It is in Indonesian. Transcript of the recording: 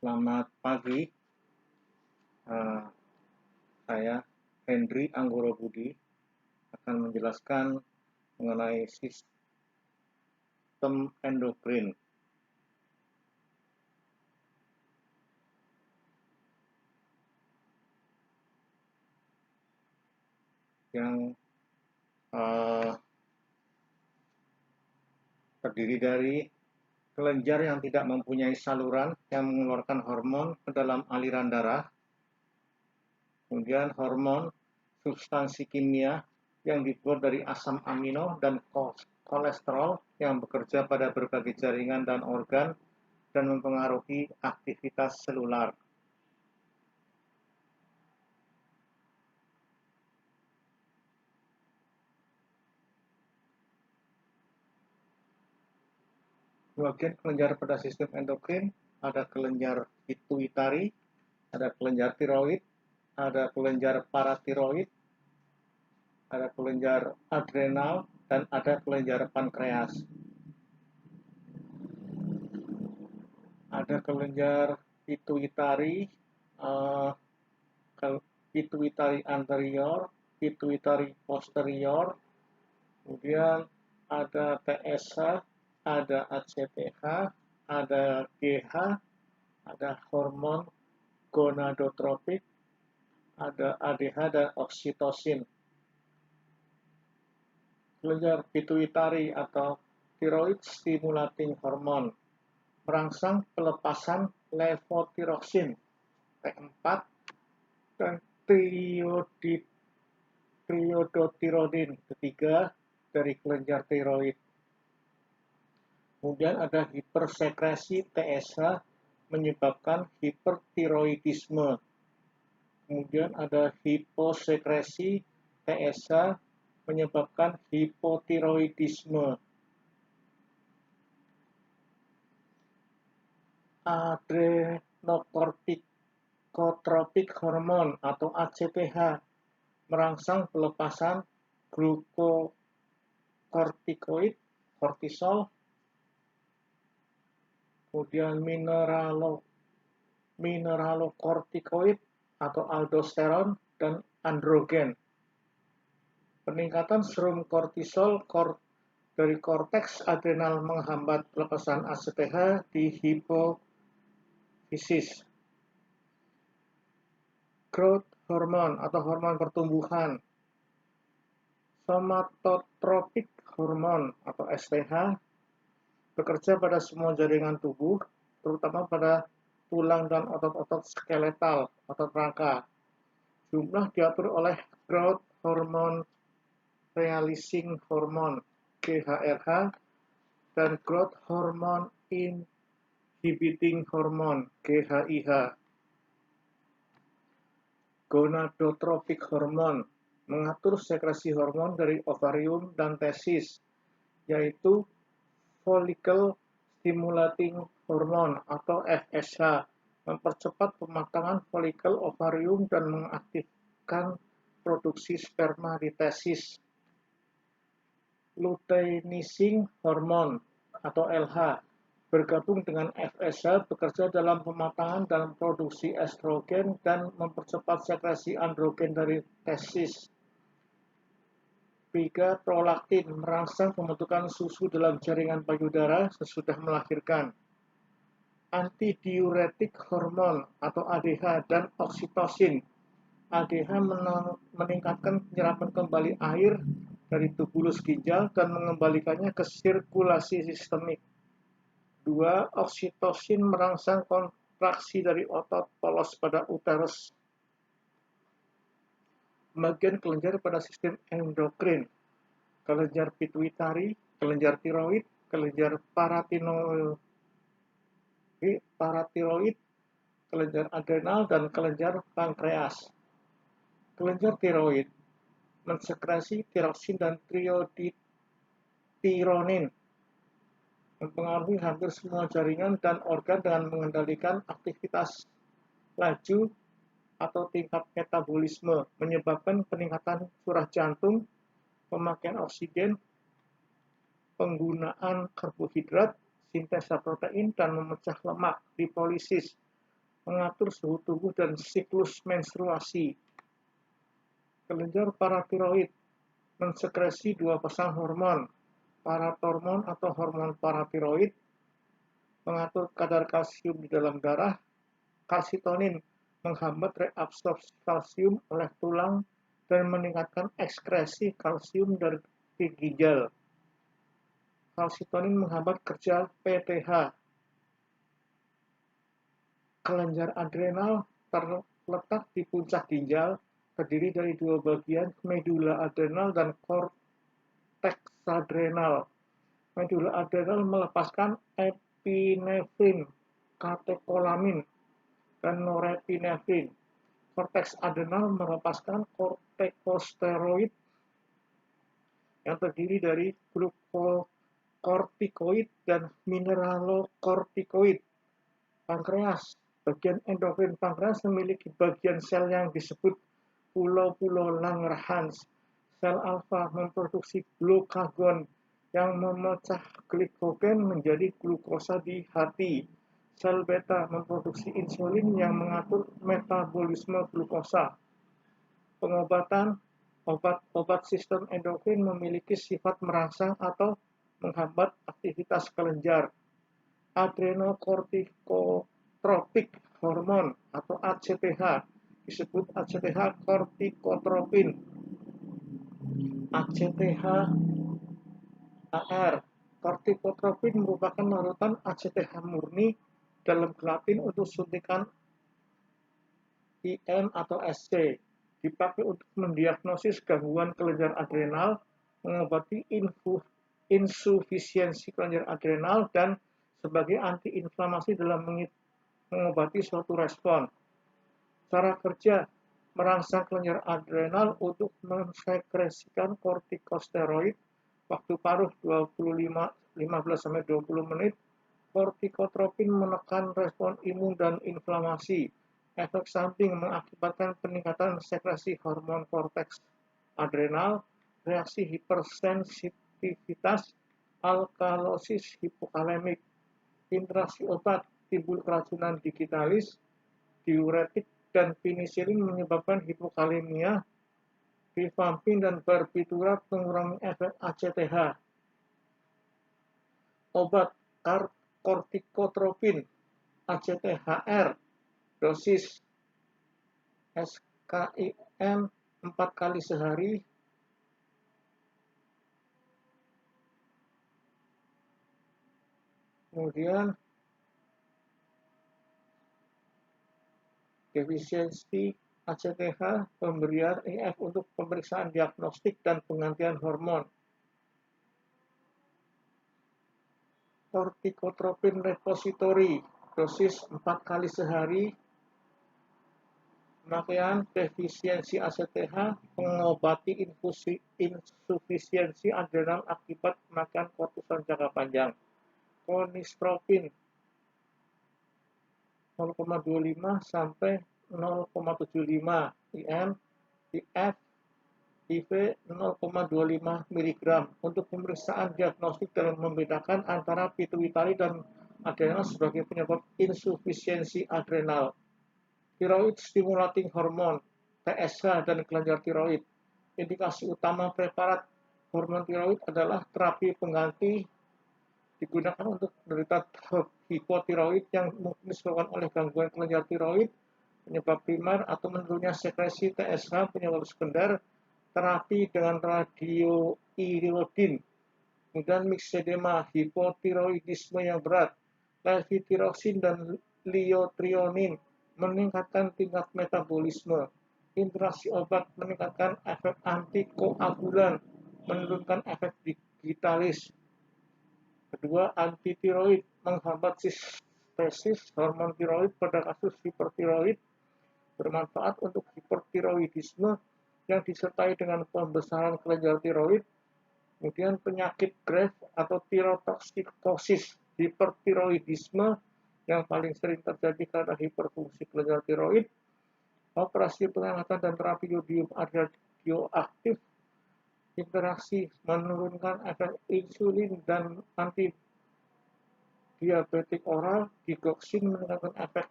Selamat pagi, eh, saya Hendry Anggoro Budi akan menjelaskan mengenai sistem endokrin. Yang terdiri dari kelenjar yang tidak mempunyai saluran yang mengeluarkan hormon ke dalam aliran darah, kemudian hormon substansi kimia yang dibuat dari asam amino dan kolesterol yang bekerja pada berbagai jaringan dan organ dan mempengaruhi aktivitas selular. Bagian kelenjar pada sistem endokrin ada kelenjar pituitari, ada kelenjar tiroid, ada kelenjar paratiroid, ada kelenjar adrenal, dan ada kelenjar pankreas. Ada kelenjar pituitari, pituitari anterior, pituitari posterior, kemudian ada TSH, ada ACTH, ada GH, ada hormon gonadotropik, ada ADH dan oksitosin. Kelenjar pituitari atau thyroid stimulating hormone merangsang pelepasan levotiroksin T4 dan triodotirodin ketiga dari kelenjar tiroid. Kemudian ada hipersekresi TSH menyebabkan hipertiroidisme. Kemudian ada hiposekresi TSH menyebabkan hipotiroidisme. Adrenokortikotropik hormon atau ACTH merangsang pelepasan glukokortikoid, kortisol, kemudian mineralokortikoid atau aldosteron dan androgen. Peningkatan serum kortisol dari korteks adrenal menghambat pelepasan ACTH di hipofisis. Growth hormone atau hormon pertumbuhan, somatotropik hormone atau STH bekerja pada semua jaringan tubuh, terutama pada tulang dan otot-otot skeletal, otot rangka. Jumlah diatur oleh growth hormone, releasing hormone GHRH dan growth hormone inhibiting hormone GHIH. Gonadotropik hormone mengatur sekresi hormon dari ovarium dan testis, yaitu follicle stimulating hormone atau FSH, mempercepat pematangan folikel ovarium dan mengaktifkan produksi sperma di testis. Luteinizing hormone atau LH bergabung dengan FSH bekerja dalam pematangan dan produksi estrogen dan mempercepat sekresi androgen dari testis. Prolaktin merangsang pembentukan susu dalam jaringan payudara sesudah melahirkan. Antidiuretik hormon atau ADH dan oksitosin. ADH meningkatkan penyerapan kembali air dari tubulus ginjal dan mengembalikannya ke sirkulasi sistemik. 2. Oksitosin merangsang kontraksi dari otot polos pada uterus. Bagian kelenjar pada sistem endokrin, kelenjar pituitari, kelenjar tiroid, kelenjar paratiroid, kelenjar adrenal, dan kelenjar pankreas. Kelenjar tiroid mensekresi tiroksin dan trioditironin, mempengaruhi hampir semua jaringan dan organ dengan mengendalikan aktivitas laju atau tingkat metabolisme, menyebabkan peningkatan surah jantung, pemakaian oksigen, penggunaan karbohidrat, sintesa protein, dan memecah lemak, lipolisis, mengatur suhu tubuh dan siklus menstruasi. Kelenjar paratiroid mensekresi dua pasang hormon, paratormon atau hormon paratiroid, mengatur kadar kalsium di dalam darah, kalsitonin menghambat reabsorpsi kalsium oleh tulang dan meningkatkan ekskresi kalsium dari ginjal. Kalsitonin menghambat kerja PTH. Kelenjar adrenal terletak di puncak ginjal, terdiri dari dua bagian, medula adrenal dan korteks adrenal. Medula adrenal melepaskan epinefrin, katekolamin, dan norepinefrin. Korteks adrenal melepaskan kortikosteroid yang terdiri dari glukokortikoid dan mineralokortikoid. Pankreas. Bagian endokrin pankreas memiliki bagian sel yang disebut pulau-pulau Langerhans. Sel alfa memproduksi glukagon yang memecah glikogen menjadi glukosa di hati. Sel beta memproduksi insulin yang mengatur metabolisme glukosa. Pengobatan. Obat-obat sistem endokrin memiliki sifat merangsang atau menghambat aktivitas kelenjar. Adrenokortikotropik hormon atau ACTH disebut ACTH kortikotropin. ACTH-AR. Kortikotropin merupakan larutan ACTH murni dalam gelatin untuk suntikan IM atau SC. Dipakai untuk mendiagnosis gangguan kelenjar adrenal, mengobati insufisiensi kelenjar adrenal, dan sebagai antiinflamasi dalam mengobati suatu respon. Cara kerja merangsang kelenjar adrenal untuk mensekresikan kortikosteroid. Waktu paruh 15-20 menit. Kortikotropin menekan respon imun dan inflamasi. Efek samping mengakibatkan peningkatan sekresi hormon korteks adrenal, reaksi hipersensitivitas, alkalosis hipokalemik. Interaksi obat, timbul keracunan digitalis, diuretik, dan penisilin menyebabkan hipokalemia. Rifampin dan barbiturat mengurangi efek ACTH. Obat kortikotropin ACTHR dosis SKIM 4 kali sehari. Kemudian defisiensi ACTH, pemberian IF untuk pemeriksaan diagnostik dan penggantian hormon. Kortikotropin repository dosis 4 kali sehari. Pemakaian defisiensi ACTH, mengobati insufisiensi adrenal akibat pemakaian kortison jangka panjang. Konistropin 0,25 sampai 0,75 IM, IF, IV 0,25 mg untuk pemeriksaan diagnostik dalam membedakan antara pituitari dan adrenal sebagai penyebab insufisiensi adrenal. Thyroid stimulating hormone TSH dan kelenjar tiroid. Indikasi utama preparat hormon tiroid adalah terapi pengganti digunakan untuk penderita hipotiroid yang mungkin disebabkan oleh gangguan kelenjar tiroid, penyebab primer, atau menurunnya sekresi TSH, penyebab sekunder, terapi dengan radioiodin, kemudian mixedema, hipotiroidisme yang berat, levitiroxin dan liotrionin, meningkatkan tingkat metabolisme. Interaksi obat meningkatkan efek antikoagulan, menurunkan efek digitalis. Kedua, antitiroid, menghambat sintesis hormon tiroid pada kasus hipertiroid, bermanfaat untuk hipertiroidisme yang disertai dengan pembesaran kelenjar tiroid. Kemudian penyakit Graves atau tirotoksikosis, hipertiroidisme yang paling sering terjadi karena hiperfungsi kelenjar tiroid. Operasi pengangkatan dan terapi yodium radioaktif. Interaksi menurunkan efek insulin dan antidiabetik oral. Digoxin meningkatkan efek